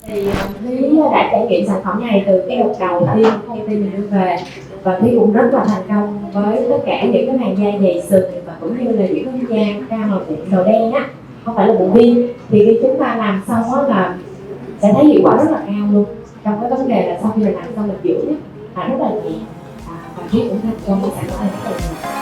Thì Thúy đã trải nghiệm sản phẩm này từ cái đợt đầu tiên công ty mình đưa về, và Thúy cũng rất là thành công với tất cả những cái làn da dày sừng và cũng như là những cái da đang là bụng đầu đen á, không phải là bụng viên. Thì khi chúng ta làm xong á là sẽ thấy hiệu quả rất là cao luôn. Trong cái vấn đề là sau khi mình làm xong mình dưỡng là rất là nhẹ, và Thúy cũng thành công với sản phẩm này rất là nhiều.